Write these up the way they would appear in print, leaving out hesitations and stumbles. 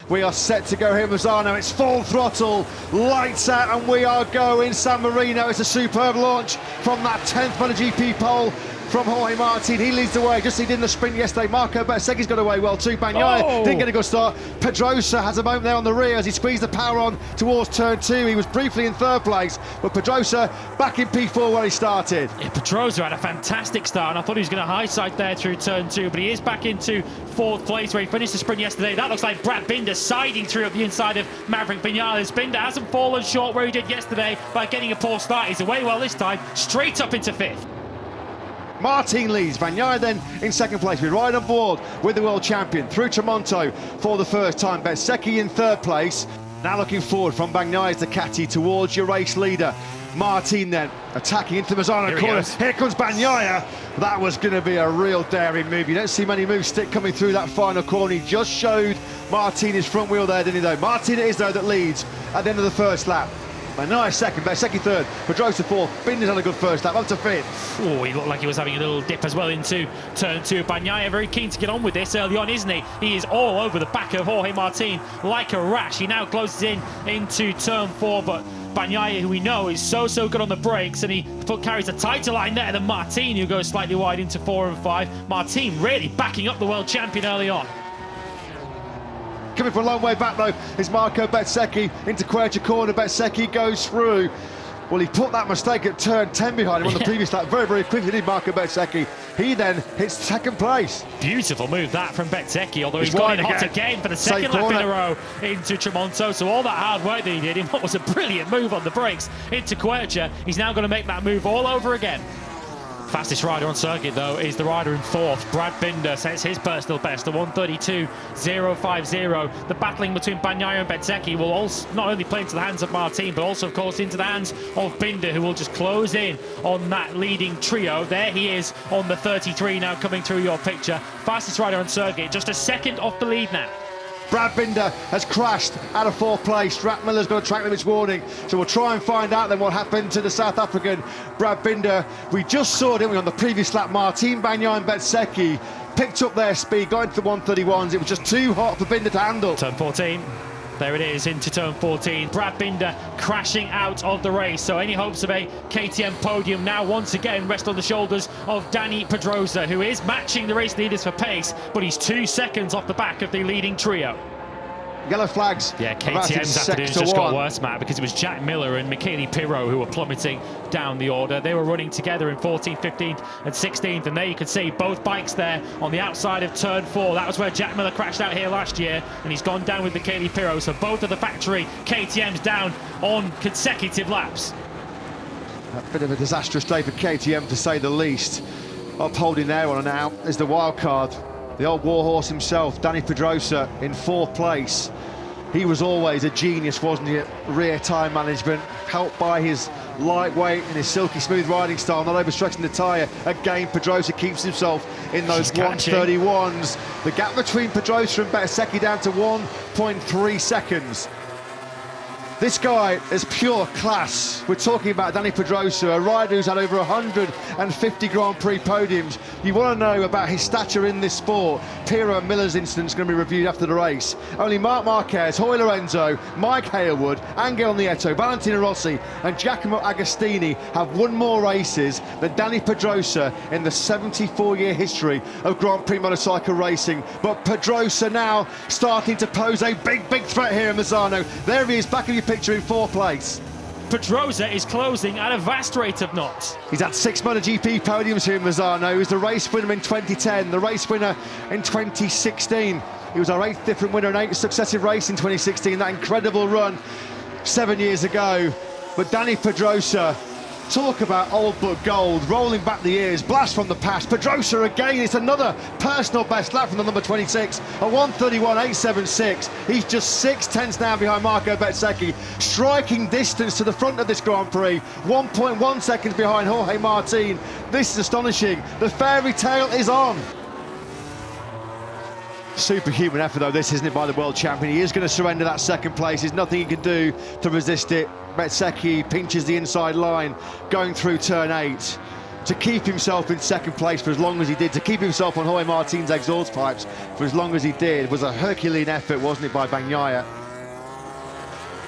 We are set to go here, Misano. It's full throttle, lights out, and we are going. San Marino. It's a superb launch from that 10th MotoGP pole from Jorge Martin. He leads the way, just as he did in the sprint yesterday. Marco Bezzecchi's got away well too. Bagnaia didn't get a good start. Pedrosa has a moment there on the rear as he squeezed the power on towards turn 2. He was briefly in 3rd place, but Pedrosa back in P4 where he started. Yeah, Pedrosa had a fantastic start, and I thought he was going to high side there through turn 2, but he is back into 4th place where he finished the sprint yesterday. That looks like Brad Binder siding through up the inside of Maverick Vinales. Binder hasn't fallen short where he did yesterday by getting a poor start. He's away well this time, straight up into 5th. Martin leads, Bagnaia then in 2nd place. We're right on board with the world champion through Tramonto for the first time. Bezzecchi in 3rd place. Now looking forward from Bagnaia's Ducati towards your race leader. Martin then attacking into the Misano corner. Here comes Bagnaia. That was going to be a real daring move. You don't see many moves stick coming through that final corner. He just showed Martin his front wheel there, didn't he though? Martin it is though that leads at the end of the first lap. Bagnaia 2nd, Bezzecchi 3rd, Pedrosa 4th, Binder's had a good first lap, up to 5th. Oh, he looked like he was having a little dip as well into turn 2. Bagnaia very keen to get on with this early on, isn't he? He is all over the back of Jorge Martin like a rash. He now closes in into turn 4, but Bagnaia, who we know is so good on the brakes, and he carries a tighter line there than Martin, who goes slightly wide into 4 and 5. Martin really backing up the world champion early on. Coming from a long way back though is Marco Bezzecchi into Quercia corner. Bezzecchi goes through. Well, he put that mistake at turn 10 behind him on the previous lap very quickly, did Marco Bezzecchi. He then hits 2nd place. Beautiful move that from Bezzecchi, although he's gone in hot again for the 2nd lap in a row into Tramonto. So all that hard work that he did in what was a brilliant move on the brakes into Quercia, he's now going to make that move all over again. Fastest rider on circuit though is the rider in 4th. Brad Binder sets his personal best, a 1:32.050. The battling between Bagnaia and Bezzecchi will also not only play into the hands of Martin, but also of course into the hands of Binder, who will just close in on that leading trio. There he is on the 33 now, coming through your picture. Fastest rider on circuit, just a 2nd off the lead now. Brad Binder has crashed out of 4th place. Jack Miller's got a track limits warning, so we'll try and find out then what happened to the South African Brad Binder. We just saw, didn't we, on the previous lap, Martin, Bagnaia and Bezzecchi picked up their speed, got into the 131s. It was just too hot for Binder to handle. Turn 14. There it is, into turn 14. Brad Binder crashing out of the race. So any hopes of a KTM podium now once again rest on the shoulders of Dani Pedrosa, who is matching the race leaders for pace, but he's 2 seconds off the back of the leading trio. Yellow flags. Yeah, KTM's afternoon's just got worse, Matt, because it was Jack Miller and Michele Pirro who were plummeting down the order. They were running together in 14th, 15th and 16th, and there you could see both bikes there on the outside of turn 4. That was where Jack Miller crashed out here last year, and he's gone down with Michele Pirro, so both of the factory KTM's down on consecutive laps. A bit of a disastrous day for KTM, to say the least. Upholding their one now is the wild card. The old warhorse himself, Dani Pedrosa, in 4th place. He was always a genius, wasn't he, at rear tyre management, helped by his lightweight and his silky smooth riding style, not overstretching the tyre. Again, Pedrosa keeps himself in those 131s. The gap between Pedrosa and Bezzecchi down to 1.3 seconds. This guy is pure class. We're talking about Dani Pedrosa, a rider who's had over 150 Grand Prix podiums. You want to know about his stature in this sport. Pirro and Miller's incident is going to be reviewed after the race. Only Marc Marquez, Jorge Lorenzo, Mike Hailwood, Angel Nieto, Valentino Rossi and Giacomo Agostini have won more races than Dani Pedrosa in the 74-year history of Grand Prix motorcycle racing. But Pedrosa now starting to pose a big threat here in Misano. There he is, back in your picture in 4th place. Pedrosa is closing at a vast rate of knots. He's had 6 MotoGP podiums here in Misano. He was the race winner in 2010, the race winner in 2016. He was our 8th different winner in 8 successive races in 2016. That incredible run 7 years ago. But Dani Pedrosa, talk about old but gold, rolling back the years, blast from the past. Pedrosa again, it's another personal best lap from the number 26, a 1:31.876. He's just 6/10 down behind Marco Bezzecchi, striking distance to the front of this Grand Prix, 1.1 seconds behind Jorge Martin. This is astonishing. The fairy tale is on. Superhuman effort though this, isn't it, by the world champion. He is going to surrender that 2nd place. There's nothing he can do to resist it. Bezzecchi pinches the inside line going through turn 8. to keep himself in second place for as long as he did, to keep himself on Jorge Martin's exhaust pipes for as long as he did, was a Herculean effort, wasn't it, by Bagnaia?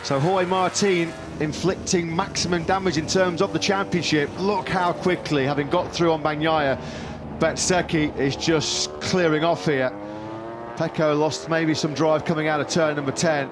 So Jorge Martin inflicting maximum damage in terms of the championship. Look how quickly, having got through on Bagnaia, Bezzecchi is just clearing off here. Pecco lost maybe some drive coming out of turn number 10.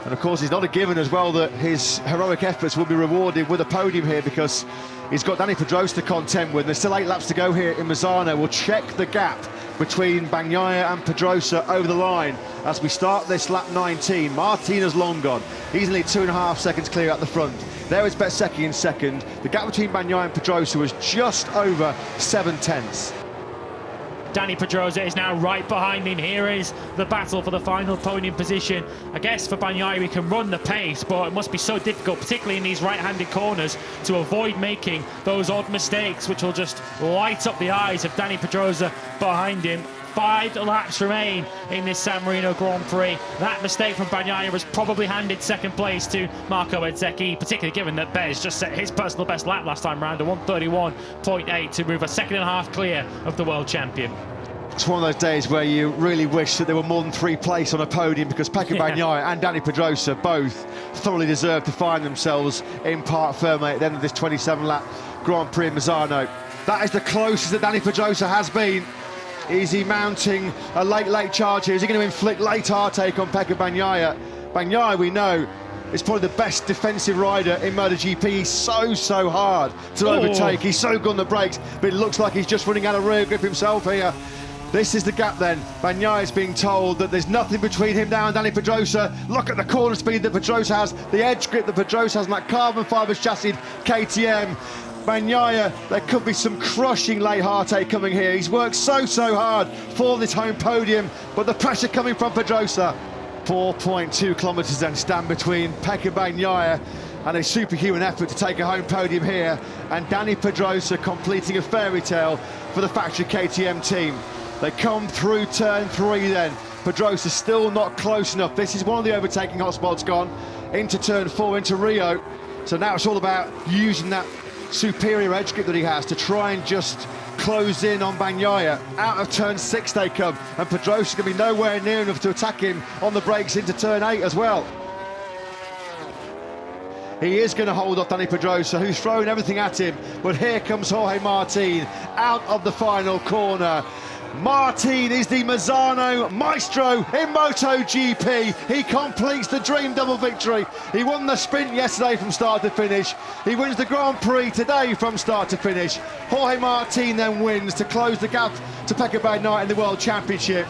And of course, it's not a given as well that his heroic efforts will be rewarded with a podium here, because he's got Dani Pedrosa to contend with. There's still 8 laps to go here in Misano. We'll check the gap between Bagnaia and Pedrosa over the line as we start this lap 19. Martin has long gone. He's only 2.5 seconds clear at the front. There is Bezzecchi in second. The gap between Bagnaia and Pedrosa was just over 7 tenths. Dani Pedrosa is now right behind him. Here is the battle for the final podium position. I guess for Bagnaia he can run the pace, but it must be so difficult, particularly in these right-handed corners, to avoid making those odd mistakes which will just light up the eyes of Dani Pedrosa behind him. 5 laps remain in this San Marino Grand Prix. That mistake from Bagnaia was probably handed second place to Marco Bezzecchi, particularly given that Bez just set his personal best lap last time round, a 1:31.8, to move a 2.5 clear of the world champion. It's one of those days where you really wish that there were more than 3 places on a podium, because Pecco Bagnaia and Dani Pedrosa both thoroughly deserve to find themselves in Parc Ferme at the end of this 27-lap Grand Prix in Misano. That is the closest that Dani Pedrosa has been. Is he mounting a late charge here? Is he going to inflict late heartache on Pecco Bagnaia? Bagnaia, we know, is probably the best defensive rider in MotoGP. He's so hard to overtake. He's so good on the brakes, but it looks like he's just running out of rear grip himself here. This is the gap then. Bagnaia is being told that there's nothing between him now and Dani Pedrosa. Look at the corner speed that Pedrosa has, the edge grip that Pedrosa has on that carbon fibre chassis KTM. Bagnaia, there could be some crushing late heartache coming here. He's worked so hard for this home podium, but the pressure coming from Pedrosa. 4.2 kilometres then stand between Pecco Bagnaia and a superhuman effort to take a home podium here, and Dani Pedrosa completing a fairy tale for the factory KTM team. They come through turn 3 then. Pedrosa still not close enough. This is one of the overtaking hotspots gone into turn 4, into Rio. So now it's all about using that superior edge grip that he has to try and just close in on Bagnaia. Out of turn 6 they come, and Pedrosa's going to be nowhere near enough to attack him on the brakes into turn 8 as well. He is going to hold off Dani Pedrosa, who's throwing everything at him, but here comes Jorge Martin out of the final corner. Martin is the Misano maestro in MotoGP. He completes the dream double victory. He won the sprint yesterday from start to finish. He wins the Grand Prix today from start to finish. Jorge Martin then wins to close the gap to Pecco Bagnaia in the World Championship.